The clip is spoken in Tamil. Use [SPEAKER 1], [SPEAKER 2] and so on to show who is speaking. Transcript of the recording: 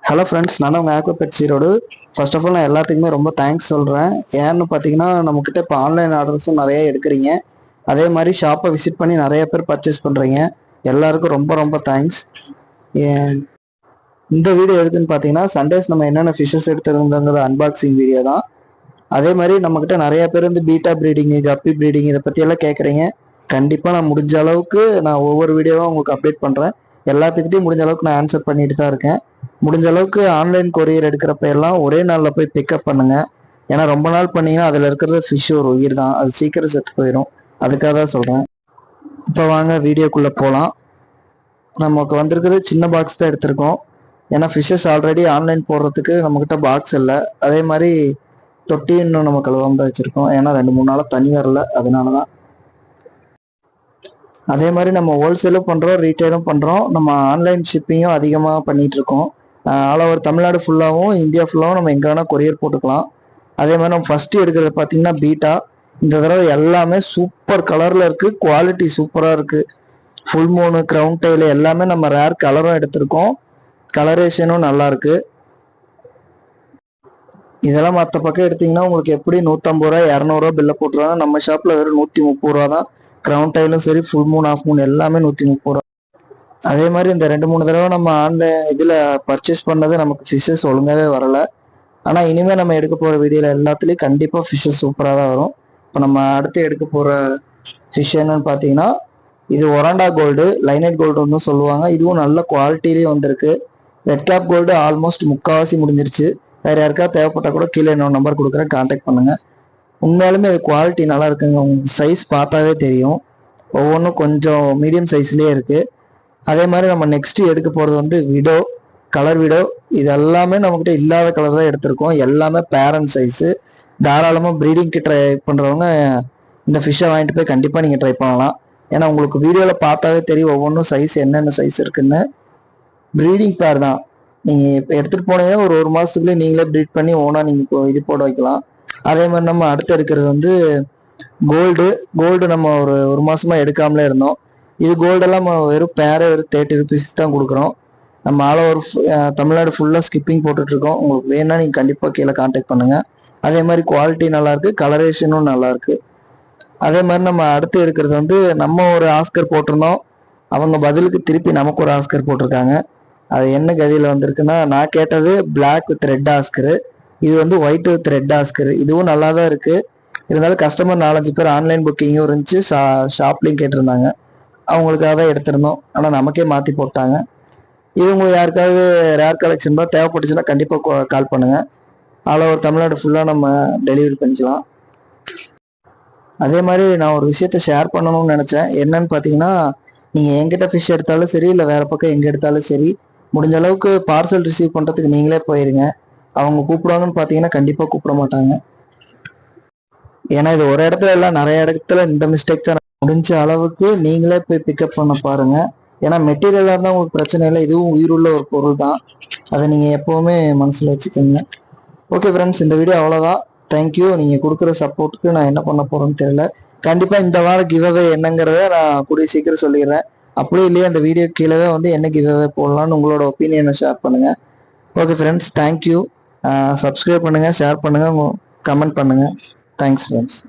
[SPEAKER 1] ஹலோ ஃப்ரெண்ட்ஸ், நான் தான் உங்கள் aqua pet Erode. First of all நான் எல்லாத்துக்குமே ரொம்ப தேங்க்ஸ் சொல்கிறேன். ஏன்னு பார்த்தீங்கன்னா, நம்மக்கிட்ட இப்போ ஆன்லைன் ஆர்டர்ஸும் நிறைய எடுக்கிறீங்க. அதே மாதிரி ஷாப்பை விசிட் பண்ணி நிறைய பேர் பர்ச்சேஸ் பண்ணுறீங்க. எல்லாருக்கும் ரொம்ப ரொம்ப தேங்க்ஸ். இந்த வீடியோ எதுக்குன்னு பார்த்தீங்கன்னா, சண்டேஸ் நம்ம என்னென்ன ஃபிஷஸ் எடுத்துருந்தோங்கிற அன்பாக்சிங் வீடியோ தான். அதே மாதிரி நம்மக்கிட்ட நிறைய பேர் வந்து பீட்டா ப்ரீடிங்கு, கப்பி ப்ரீடிங் இதை பற்றியெல்லாம் கேட்குறீங்க. கண்டிப்பாக நான் முடிஞ்ச அளவுக்கு நான் ஒவ்வொரு வீடியோவும் உங்களுக்கு அப்டேட் பண்ணுறேன். எல்லாத்துக்கிட்டையும் முடிஞ்ச அளவுக்கு நான் ஆன்சர் பண்ணிட்டு தான் இருக்கேன். முடிஞ்ச அளவுக்கு ஆன்லைன் கொரியர் எடுக்கிறப்ப எல்லாம் ஒரே நாளில் போய் பிக்கப் பண்ணுங்க. ஏன்னா ரொம்ப நாள் பண்ணீங்கன்னா அதில் இருக்கிறது ஃபிஷ் ஒரு உயிர் தான், அது சீக்கிரம் செத்து போயிடும். அதுக்காக தான் சொல்கிறேன். இப்போ வாங்க வீடியோக்குள்ளே போகலாம். நமக்கு வந்திருக்கிறது சின்ன பாக்ஸ் தான் எடுத்திருக்கோம். ஏன்னா ஃபிஷ்ஷஸ் ஆல்ரெடி ஆன்லைன் போடுறதுக்கு நம்மக்கிட்ட பாக்ஸ் இல்லை. அதே மாதிரி தொட்டி இன்னும் நம்ம கழுவாம தான் வச்சுருக்கோம். ஏன்னா 2-3 நாளாக தண்ணி வரல, அதனால தான். அதே மாதிரி நம்ம ஹோல்சேலும் பண்ணுறோம், ரீட்டைலும் பண்ணுறோம். நம்ம ஆன்லைன் ஷிப்பிங்கும் அதிகமாக பண்ணிகிட்டு இருக்கோம். ஆல் ஓவர் தமிழ்நாடு ஃபுல்லாகவும் இந்தியா ஃபுல்லாகவும் நம்ம எங்கே வேணால் கொரியர் போட்டுக்கலாம். அதே மாதிரி நம்ம ஃபஸ்ட்டு எடுக்கிறது பார்த்தீங்கன்னா பீட்டா. இந்த தடவை எல்லாமே சூப்பர் கலரில் இருக்குது, குவாலிட்டி சூப்பராக இருக்குது. ஃபுல் மூணு, க்ரௌண்ட் டைலு எல்லாமே நம்ம ரேர் கலரும் எடுத்திருக்கோம். கலரேஷனும் நல்லாயிருக்கு. இதெல்லாம் மற்ற பக்கம் எடுத்திங்கன்னா உங்களுக்கு எப்படி 150 ரூபா 200 ரூபா பில்லை போட்டுருவாங்க. நம்ம ஷாப்பில் வெறும் 130 ரூபா தான். க்ரௌண்ட் டைலும் சரி, ஃபுல் மூன் ஆஃப் மூன் எல்லாமே 130 ரூபா. அதே மாதிரி இந்த 2-3 தடவை நம்ம ஆன்லைன் இதில் பர்ச்சேஸ் பண்ணது நமக்கு ஃபிஷ்ஷஸ் ஒழுங்காகவே வரலை. ஆனால் இனிமேல் நம்ம எடுக்க போகிற வீடியோவில் எல்லாத்துலேயும் கண்டிப்பாக ஃபிஷ்ஷஸ் சூப்பராக தான் வரும். இப்போ நம்ம அடுத்து எடுக்க போகிற ஃபிஷ் என்னன்னு பார்த்தீங்கன்னா, இது ஒராண்டா கோல்டு, லைனட் கோல்டுன்னு சொல்லுவாங்க. இதுவும் நல்ல குவாலிட்டிலேயே வந்திருக்கு. ரெட் கேப் கோல்டு ஆல்மோஸ்ட் முக்கால்வாசி முடிஞ்சிருச்சு. வேறு யாருக்காவது தேவைப்பட்டால் கூட கீழே என்னோட நம்பர் கொடுக்குறேன், கான்டாக்ட் பண்ணுங்கள். உண்மையாலுமே இது குவாலிட்டி நல்லா இருக்குங்க. உங்களுக்கு சைஸ் பார்த்தாவே தெரியும். ஒவ்வொன்றும் கொஞ்சம் மீடியம் சைஸ்லேயே இருக்குது. அதே மாதிரி நம்ம நெக்ஸ்ட் எடுக்க போகிறது வந்து விடோ, கலர் விடோ. இது எல்லாமே நம்மக்கிட்ட இல்லாத கலர் தான் எடுத்திருக்கோம். எல்லாமே பேரண்ட் சைஸு. தாராளமாக ப்ரீடிங்க்கு ட்ரை பண்ணுறவங்க இந்த ஃபிஷ்ஷை வாங்கிட்டு போய் கண்டிப்பாக நீங்கள் ட்ரை பண்ணலாம். ஏன்னா உங்களுக்கு வீடியோவில் பார்த்தாவே தெரியும் ஒவ்வொன்றும் சைஸ் என்னென்ன சைஸ் இருக்குன்னு. ப்ரீடிங் பேர் தான். நீங்கள் இப்போ எடுத்துகிட்டு போனீங்கன்னா ஒரு மாதத்துக்குள்ளே நீங்களே ப்ரீட் பண்ணி ஓனாக நீங்கள் இது போட வைக்கலாம். அதே மாதிரி நம்ம அடுத்து எடுக்கிறது வந்து கோல்டு நம்ம ஒரு மாதமாக எடுக்காமலே இருந்தோம். இது கோல்டெல்லாம் நம்ம வெறும் பேரே வெறும் 30 ருபீஸ் தான் கொடுக்குறோம். நம்ம ஆல் ஓவர் தமிழ்நாடு ஃபுல்லாக ஸ்கிப்பிங் போட்டுட்ருக்கோம். உங்களுக்கு வேணும்னா நீங்கள் கண்டிப்பாக கீழே கான்டாக்ட் பண்ணுங்கள். அதே மாதிரி குவாலிட்டி நல்லாயிருக்கு, கலரேஷனும் நல்லாயிருக்கு. அதே மாதிரி நம்ம அடுத்து எடுக்கிறது வந்து நம்ம ஒரு ஆஸ்கர் போட்டிருந்தோம். அவங்க பதிலுக்கு திருப்பி நமக்கு ஒரு ஆஸ்கர் போட்டிருக்காங்க. அது என்ன கதியில் வந்திருக்குன்னா, நான் கேட்டது பிளாக் வித் ரெட் ஆஸ்கரு, இது வந்து ஒயிட் வித் ரெட் ஆஸ்கரு. இதுவும் நல்லா தான் இருக்குது. இருந்தாலும் கஸ்டமர் 4-5 பேர் ஆன்லைன் புக்கிங்கும் இருந்துச்சு, ஷாப்லேயும் கேட்டிருந்தாங்க. அவங்களுக்காக தான் எடுத்திருந்தோம். ஆனால் நமக்கே மாற்றி போட்டாங்க. இது உங்களுக்கு யாருக்காவது ரேர் கலெக்ஷன் தான் தேவைப்பட்டுச்சுன்னா கண்டிப்பாக கால் பண்ணுங்கள். ஆல் ஓவர் தமிழ்நாடு ஃபுல்லாக நம்ம டெலிவரி பண்ணிக்கலாம். அதே மாதிரி நான் ஒரு விஷயத்த ஷேர் பண்ணணும்னு நினச்சேன். என்னன்னு பார்த்தீங்கன்னா, நீங்கள் எங்கிட்ட ஃபிஷ் எடுத்தாலும் சரி, இல்லை வேறு பக்கம் எங்கே எடுத்தாலும் சரி, முடிஞ்ச அளவுக்கு பார்சல் ரிசீவ் பண்ணுறதுக்கு நீங்களே போயிருங்க. அவங்க கூப்பிடுவாங்கன்னு பார்த்தீங்கன்னா கண்டிப்பாக கூப்பிட மாட்டாங்க. ஏன்னா இது ஒரு இடத்துல இல்லை, நிறைய இடத்துல இந்த மிஸ்டேக் தான். முடிஞ்ச அளவுக்கு நீங்களே போய் பிக்கப் பண்ண பாருங்க. ஏன்னா மெட்டீரியலாக இருந்தால் உங்களுக்கு பிரச்சனை இல்லை, இதுவும் உயிருள்ள ஒரு பொருள் தான். அதை நீங்கள் எப்போவுமே மனசில் வச்சுக்கோங்க. ஓகே ஃப்ரெண்ட்ஸ், இந்த வீடியோ அவ்வளோதான். தேங்க்யூ. நீங்கள் கொடுக்குற சப்போர்ட்டுக்கு நான் என்ன பண்ண போகிறேன்னு தெரியல. கண்டிப்பாக இந்த வாரம் கிவ்அவே என்னங்கிறத நான் கூடிய சீக்கிரம் சொல்லிடுறேன். அப்படியே இல்லையா அந்த வீடியோ கீழே வந்து என்ன கிவ்அவே போடலான்னு உங்களோட ஒப்பீனியனை ஷேர் பண்ணுங்கள். Okay friends, thank you. சப்ஸ்கிரைப் பண்ணுங்கள், ஷேர் பண்ணுங்கள், கமெண்ட் பண்ணுங்கள். Thanks friends.